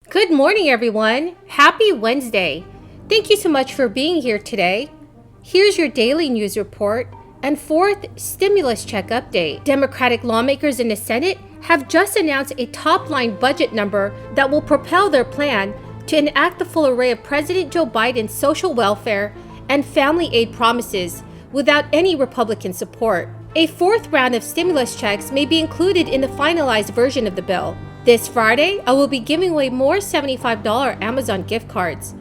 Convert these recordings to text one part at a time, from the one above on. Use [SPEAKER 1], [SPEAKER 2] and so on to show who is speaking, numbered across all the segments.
[SPEAKER 1] Good morning, everyone. Happy Wednesday. Thank you so much for being here today. Here's your daily news report and fourth stimulus check update. Democratic lawmakers in the Senate have just announced a top-line budget number that will propel their plan to enact the full array of President Joe Biden's social welfare and family aid promises without any Republican support. A fourth round of stimulus checks may be included in the finalized version of the bill. This Friday, I will be giving away more $75 Amazon gift cards.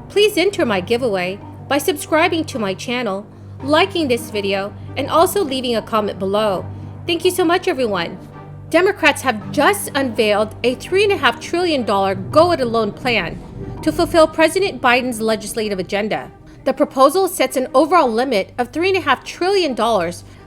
[SPEAKER 1] Please enter my giveaway by subscribing to my channel, liking this video, and also leaving a comment below. Thank you so much, everyone. Democrats have just unveiled a $3.5 trillion go-it-alone plan to fulfill President Biden's legislative agenda. The proposal sets an overall limit of $3.5 trillion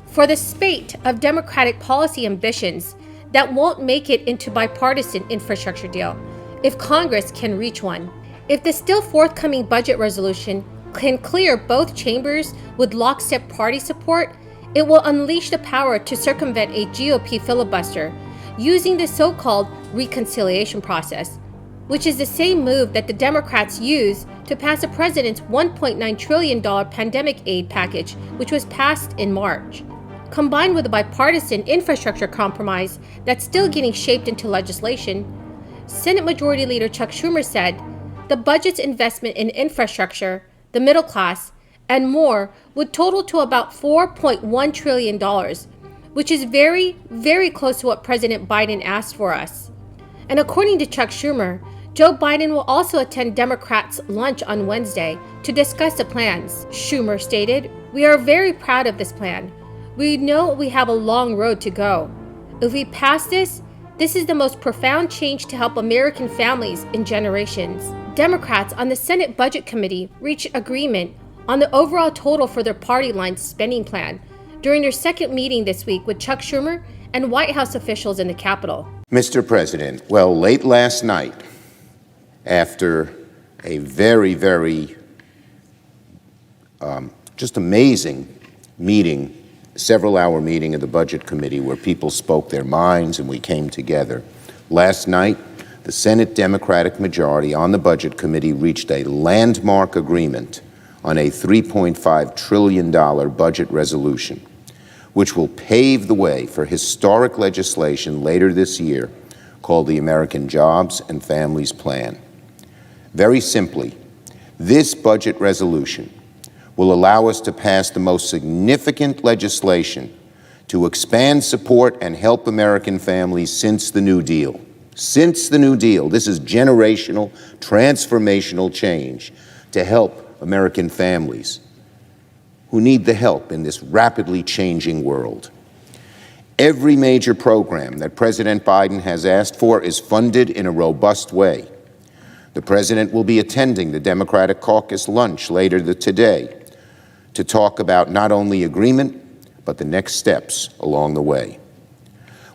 [SPEAKER 1] for the spate of Democratic policy ambitions that won't make it into bipartisan infrastructure deal if Congress can reach one. If the still forthcoming budget resolution can clear both chambers with lockstep party support, it will unleash the power to circumvent a GOP filibuster using the so-called reconciliation process, which is the same move that the Democrats used to pass the president's $1.9 trillion pandemic aid package, which was passed in March. Combined with a bipartisan infrastructure compromise that's still getting shaped into legislation, Senate Majority Leader Chuck Schumer said the budget's investment in infrastructure, the middle class, and more would total to about $4.1 trillion, which is very, very close to what President Biden asked for us. And according to Chuck Schumer, Joe Biden will also attend Democrats' lunch on Wednesday to discuss the plans. Schumer stated, "We are very proud of this plan. We know we have a long road to go. If we pass this is the most profound change to help American families in generations." Democrats on the Senate Budget Committee reached agreement on the overall total for their party line spending plan during their second meeting this week with Chuck Schumer and White House officials in the Capitol.
[SPEAKER 2] Mr. President, well, late last night, after a very just amazing meeting, several-hour meeting of the Budget Committee where people spoke their minds and we came together. Last night, the Senate Democratic majority on the Budget Committee reached a landmark agreement on a $3.5 trillion budget resolution, which will pave the way for historic legislation later this year called the American Jobs and Families Plan. Very simply, this budget resolution will allow us to pass the most significant legislation to expand support and help American families since the New Deal. Since the New Deal, this is generational, transformational change to help American families who need the help in this rapidly changing world. Every major program that President Biden has asked for is funded in a robust way. The President will be attending the Democratic caucus lunch later today to talk about not only agreement, but the next steps along the way.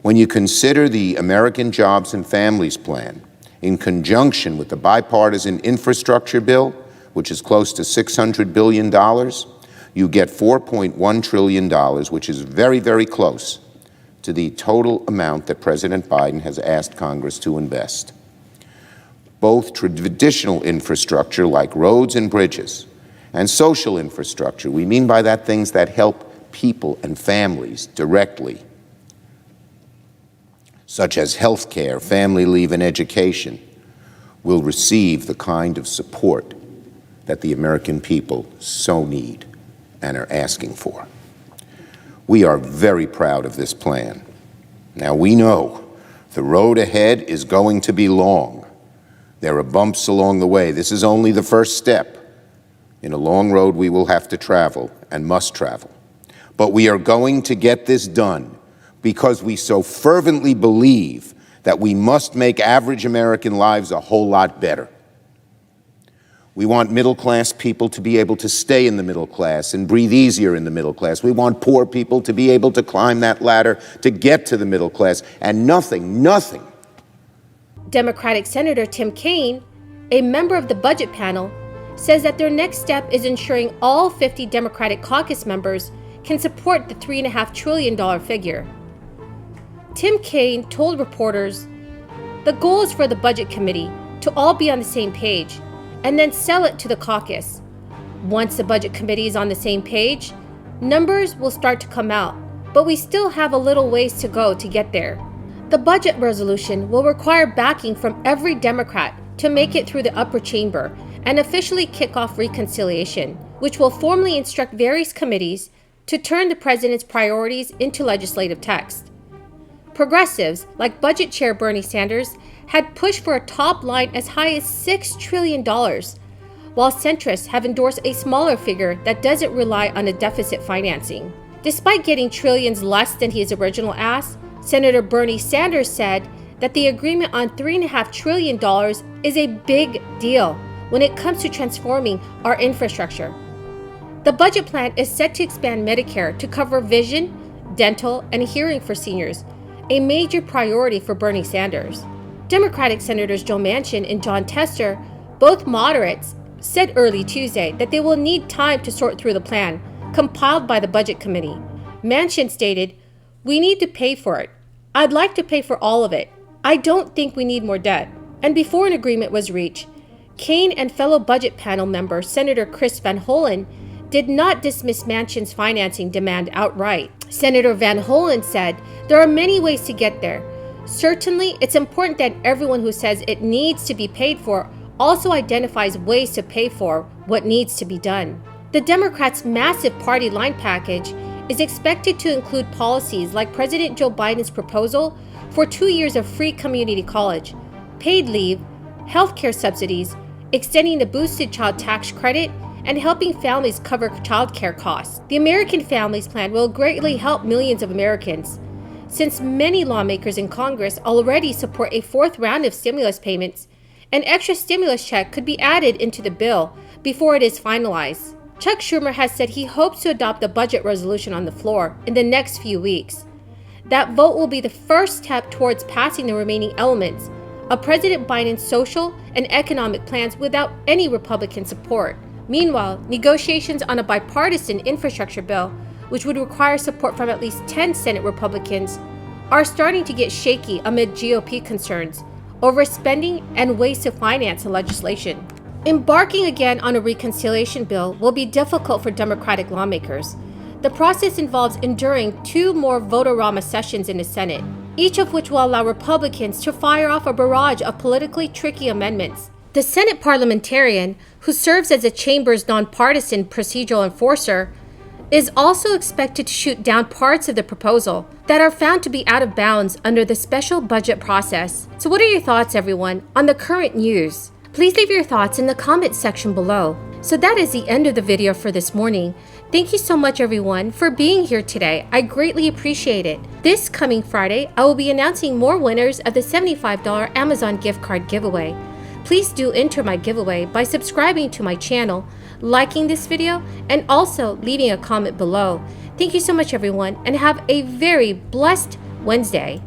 [SPEAKER 2] When you consider the American Jobs and Families Plan in conjunction with the bipartisan infrastructure bill, which is close to $600 billion, you get $4.1 trillion, which is very close to the total amount that President Biden has asked Congress to invest. Both traditional infrastructure like roads and bridges, and social infrastructure, we mean by that things that help people and families directly, such as health care, family leave, and education, will receive the kind of support that the American people so need and are asking for. We are very proud of this plan. Now, we know the road ahead is going to be long. There are bumps along the way. This is only the first step in a long road we will have to travel and must travel. But we are going to get this done because we so fervently believe that we must make average American lives a whole lot better. We want middle-class people to be able to stay in the middle class and breathe easier in the middle class. We want poor people to be able to climb that ladder to get to the middle class. And nothing.
[SPEAKER 1] Democratic Senator Tim Kaine, a member of the budget panel, says that their next step is ensuring all 50 Democratic caucus members can support the $3.5 trillion figure. Tim Kaine told reporters, "The goal is for the Budget Committee to all be on the same page, and then sell it to the caucus. Once the Budget Committee is on the same page, numbers will start to come out, but we still have a little ways to go to get there. The budget resolution will require backing from every Democrat to make it through the upper chamber and officially kick off reconciliation, which will formally instruct various committees to turn the president's priorities into legislative text. Progressives, like Budget Chair Bernie Sanders, had pushed for a top line as high as $6 trillion, while centrists have endorsed a smaller figure that doesn't rely on a deficit financing. Despite getting trillions less than his original ask, Senator Bernie Sanders said that the agreement on $3.5 trillion is a big deal when it comes to transforming our infrastructure. The budget plan is set to expand Medicare to cover vision, dental, and hearing for seniors, a major priority for Bernie Sanders. Democratic Senators Joe Manchin and John Tester, both moderates, said early Tuesday that they will need time to sort through the plan compiled by the Budget Committee. Manchin stated, "We need to pay for it. I'd like to pay for all of it. I don't think we need more debt." And before an agreement was reached, Kaine and fellow budget panel member Senator Chris Van Hollen did not dismiss Manchin's financing demand outright. Senator Van Hollen said, "There are many ways to get there. Certainly, it's important that everyone who says it needs to be paid for also identifies ways to pay for what needs to be done." The Democrats' massive party line package is expected to include policies like President Joe Biden's proposal for 2 years of free community college, paid leave, healthcare subsidies, extending the boosted child tax credit, and helping families cover childcare costs. The American Families Plan will greatly help millions of Americans, since many lawmakers in Congress already support a fourth round of stimulus payments. An extra stimulus check could be added into the bill before it is finalized. Chuck Schumer has said he hopes to adopt the budget resolution on the floor in the next few weeks. That vote will be the first step towards passing the remaining elements of President Biden's social and economic plans without any Republican support. Meanwhile, negotiations on a bipartisan infrastructure bill, which would require support from at least 10 Senate Republicans, are starting to get shaky amid GOP concerns over spending and ways to finance the legislation. Embarking again on a reconciliation bill will be difficult for Democratic lawmakers. The process involves enduring 2 more vote-a-rama sessions in the Senate, each of which will allow Republicans to fire off a barrage of politically tricky amendments. The Senate parliamentarian, who serves as the chamber's nonpartisan procedural enforcer, is also expected to shoot down parts of the proposal that are found to be out of bounds under the special budget process. So what are your thoughts, everyone, on the current news? Please leave your thoughts in the comment section below. So that is the end of the video for this morning. Thank you so much, everyone, for being here today. I greatly appreciate it. This coming Friday, I will be announcing more winners of the $75 Amazon gift card giveaway. Please do enter my giveaway by subscribing to my channel, liking this video, and also leaving a comment below. Thank you so much, everyone, and have a very blessed Wednesday.